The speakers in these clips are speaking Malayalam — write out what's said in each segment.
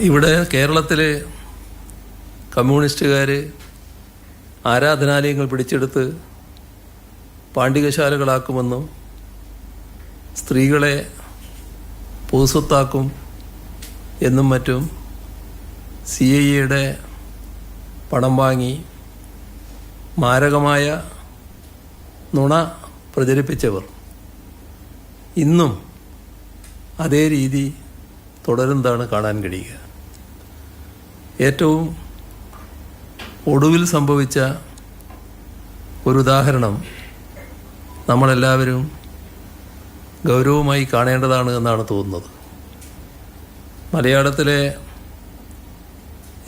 ഇവിടെ കേരളത്തിലെ കമ്മ്യൂണിസ്റ്റുകാർ ആരാധനാലയങ്ങൾ പിടിച്ചെടുത്ത് പാണ്ഡികശാലകളാക്കുമെന്നും സ്ത്രീകളെ പൊതുസ്വത്താക്കും എന്നും മറ്റും CIA പണം വാങ്ങി മാരകമായ നുണ പ്രചരിപ്പിച്ചവർ ഇന്നും അതേ രീതി തുടരുന്നതാണ് കാണാൻ കഴിയുക. ഏറ്റവും ഒടുവിൽ സംഭവിച്ച ഒരു ഉദാഹരണം നമ്മളെല്ലാവരും ഗൗരവമായി കാണേണ്ടതാണ് എന്നാണ് തോന്നുന്നത്. മലയാളത്തിലെ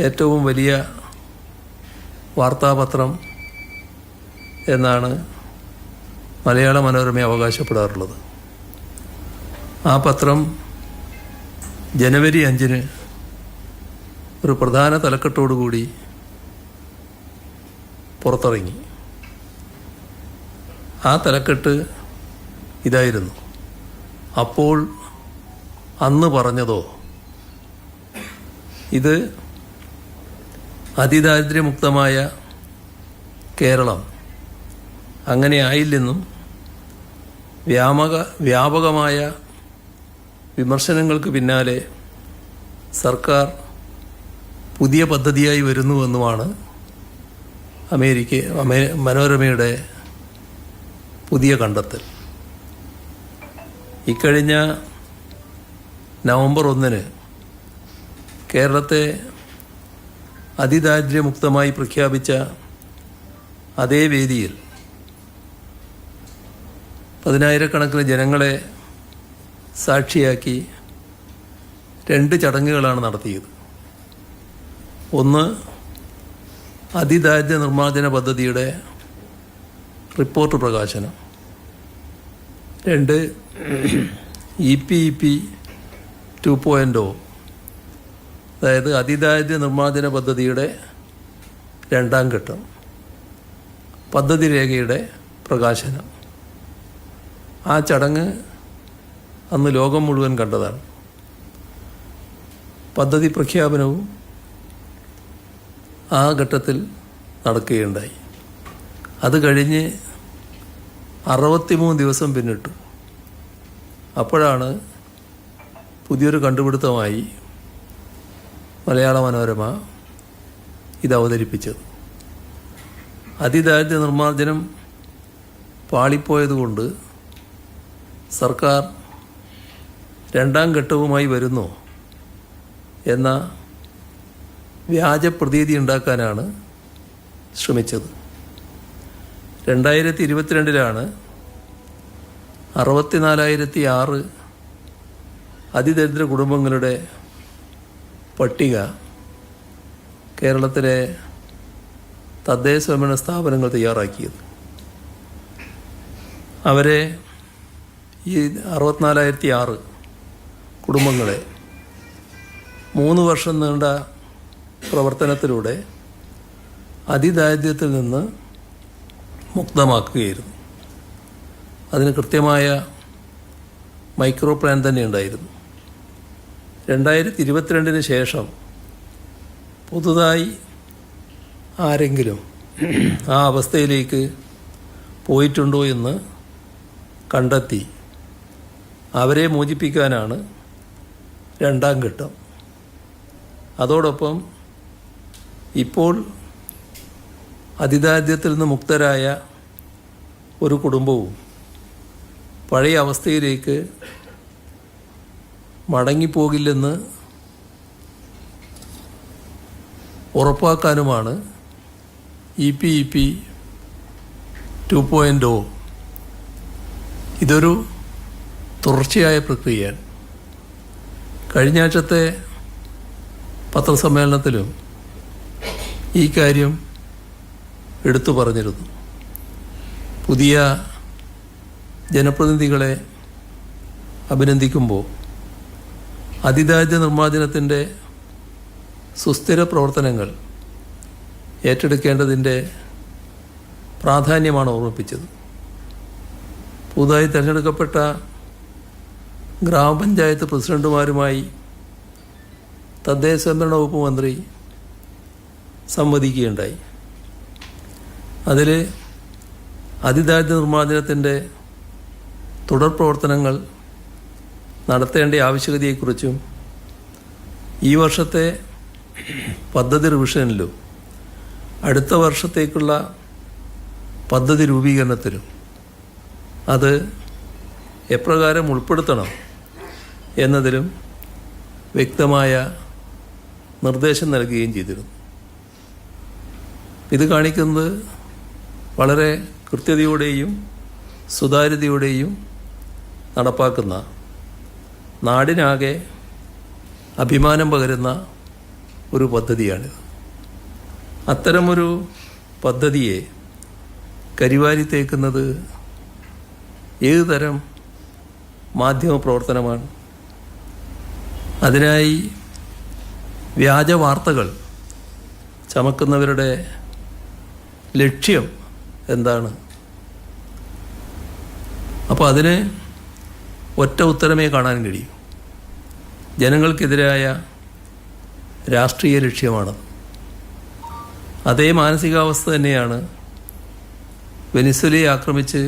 ഏറ്റവും വലിയ വാർത്താപത്രം എന്നാണ് മലയാള മനോരമ അവകാശപ്പെടാറുള്ളത്. ആ പത്രം ജനുവരി 5 ഒരു പ്രധാന തലക്കെട്ടോടുകൂടി പുറത്തിറങ്ങി. ആ തലക്കെട്ട് ഇതായിരുന്നു: അപ്പോൾ അന്ന് പറഞ്ഞതോ. ഇത് അതിദാരിദ്ര്യമുക്തമായ കേരളം അങ്ങനെ ആയില്ലെന്നും വ്യാപകമായ വിമർശനങ്ങൾക്ക് പിന്നാലെ സർക്കാർ പുതിയ പദ്ധതിയായി വരുന്നുവെന്നുമാണ് മനോരമയുടെ പുതിയ കണ്ടെത്തൽ. ഇക്കഴിഞ്ഞ നവംബർ 1 കേരളത്തെ അതിദാരിദ്ര്യമുക്തമായി പ്രഖ്യാപിച്ച അതേ വേദിയിൽ 10,000-കണക്കിന് ജനങ്ങളെ സാക്ഷിയാക്കി 2 ചടങ്ങുകളാണ് നടത്തിയത്. ഒന്ന്, അതിദാരിദ്ര്യ നിർമ്മാർജ്ജന പദ്ധതിയുടെ റിപ്പോർട്ട് പ്രകാശനം. 2, EPEP 2.0, അതായത് അതിദാരിദ്ര്യ നിർമ്മാർജ്ജന പദ്ധതിയുടെ 2ാം ഘട്ടം പദ്ധതി രേഖയുടെ പ്രകാശനം. ആ ചടങ്ങ് അന്ന് ലോകം മുഴുവൻ കണ്ടതാണ്. പദ്ധതി പ്രഖ്യാപനവും ആ ഘട്ടത്തിൽ നടക്കുകയുണ്ടായി. അത് കഴിഞ്ഞ് 63 ദിവസം പിന്നിട്ടു. അപ്പോഴാണ് പുതിയൊരു കണ്ടുപിടുത്തമായി മലയാള മനോരമ ഇത് അവതരിപ്പിച്ചത്. അതിദാരിദ്ര്യ നിർമ്മാർജ്ജനം പാളിപ്പോയതുകൊണ്ട് സർക്കാർ 2ാം ഘട്ടവുമായി വരുന്നു എന്ന വ്യാജ പ്രതീതി ഉണ്ടാക്കാനാണ് ശ്രമിച്ചത്. 2022 64,006 അതിദരിദ്ര കുടുംബങ്ങളുടെ പട്ടിക കേരളത്തിലെ തദ്ദേശ സ്വയംഭരണ സ്ഥാപനങ്ങൾ തയ്യാറാക്കിയത്. അവരെ ഈ 64,006 കുടുംബങ്ങളെ 3 വർഷം നീണ്ട പ്രവർത്തനത്തിലൂടെ അതിദാരിദ്ര്യത്തിൽ നിന്ന് മുക്തമാക്കുകയായിരുന്നു. അതിന് കൃത്യമായ മൈക്രോ പ്ലാൻ തന്നെ ഉണ്ടായിരുന്നു. 2022 ശേഷം പുതുതായി ആരെങ്കിലും ആ അവസ്ഥയിലേക്ക് പോയിട്ടുണ്ടോ എന്ന് കണ്ടെത്തി അവരെ മോചിപ്പിക്കാനാണ് 2ാം ഘട്ടം. അതോടൊപ്പം ഇപ്പോൾ അതിദാരിദ്ര്യത്തിൽ നിന്ന് മുക്തരായ ഒരു കുടുംബവും പഴയ അവസ്ഥയിലേക്ക് മടങ്ങിപ്പോകില്ലെന്ന് ഉറപ്പാക്കാനുമാണ് EPEP 2.0. ഇതൊരു തുടർച്ചയായ പ്രക്രിയയാണ്. കഴിഞ്ഞ ആഴ്ചത്തെ പത്രസമ്മേളനത്തിലും ഈ കാര്യം എടുത്തു പറഞ്ഞിരുന്നു. പുതിയ ജനപ്രതിനിധികളെ അഭിനന്ദിക്കുമ്പോൾ അതിദാരിദ്ര്യ നിർമ്മാർജ്ജനത്തിൻ്റെ സുസ്ഥിര പ്രവർത്തനങ്ങൾ ഏറ്റെടുക്കേണ്ടതിൻ്റെ പ്രാധാന്യമാണ് ഓർമ്മിപ്പിച്ചത്. പുതുതായി തിരഞ്ഞെടുക്കപ്പെട്ട ഗ്രാമപഞ്ചായത്ത് പ്രസിഡന്റുമാരുമായി തദ്ദേശ സ്വയംഭരണ വകുപ്പ് മന്ത്രി സംവദിക്കുകയുണ്ടായി. അതിൽ അതിദാരിദ്ര്യ നിർമ്മാർജ്ജനത്തിൻ്റെ തുടർ പ്രവർത്തനങ്ങൾ നടത്തേണ്ട ആവശ്യകതയെക്കുറിച്ചും ഈ വർഷത്തെ പദ്ധതി റിവിഷനിലും അടുത്ത വർഷത്തേക്കുള്ള പദ്ധതി രൂപീകരണത്തിലും അത് എപ്രകാരം ഉൾപ്പെടുത്തണം എന്നതിലും വ്യക്തമായ നിർദ്ദേശം നൽകുകയും ചെയ്തിരുന്നു. ഇത് കാണിക്കുന്നത് വളരെ കൃത്യതയോടെയും സുതാര്യതയോടെയും നടപ്പാക്കുന്ന, നാടിനാകെ അഭിമാനം പകരുന്ന ഒരു പദ്ധതിയാണിത്. അത്തരമൊരു പദ്ധതിയെ കരിവാരി തേക്കുന്നത് ഏതു തരം മാധ്യമ പ്രവർത്തനമാണ്? അതിനായി വ്യാജ വാർത്തകൾ ചമക്കുന്നവരുടെ ലക്ഷ്യം എന്താണ്? അപ്പോൾ അതിന് ഒറ്റ ഉത്തരമേ കാണാൻ കഴിയൂ. ജനങ്ങൾക്കെതിരായ രാഷ്ട്രീയ ലക്ഷ്യമാണ്. അതേ മാനസികാവസ്ഥ തന്നെയാണ് വെനിസ്വേലയെ ആക്രമിച്ച്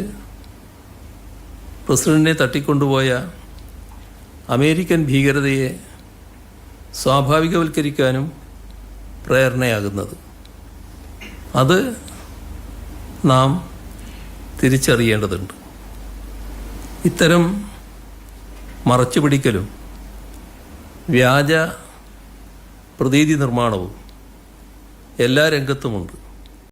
പ്രസിഡന്റിനെ തട്ടിക്കൊണ്ടുപോയ അമേരിക്കൻ ഭീകരതയെ സ്വാഭാവികവൽക്കരിക്കാനും പ്രേരണയാകുന്നത്. അത് നാം തിരിച്ചറിയേണ്ടതുണ്ട്. ഇത്തരം മറച്ചുപിടിക്കലും വ്യാജ പ്രതീതി നിർമ്മാണവും എല്ലാ രംഗത്തുമുണ്ട്.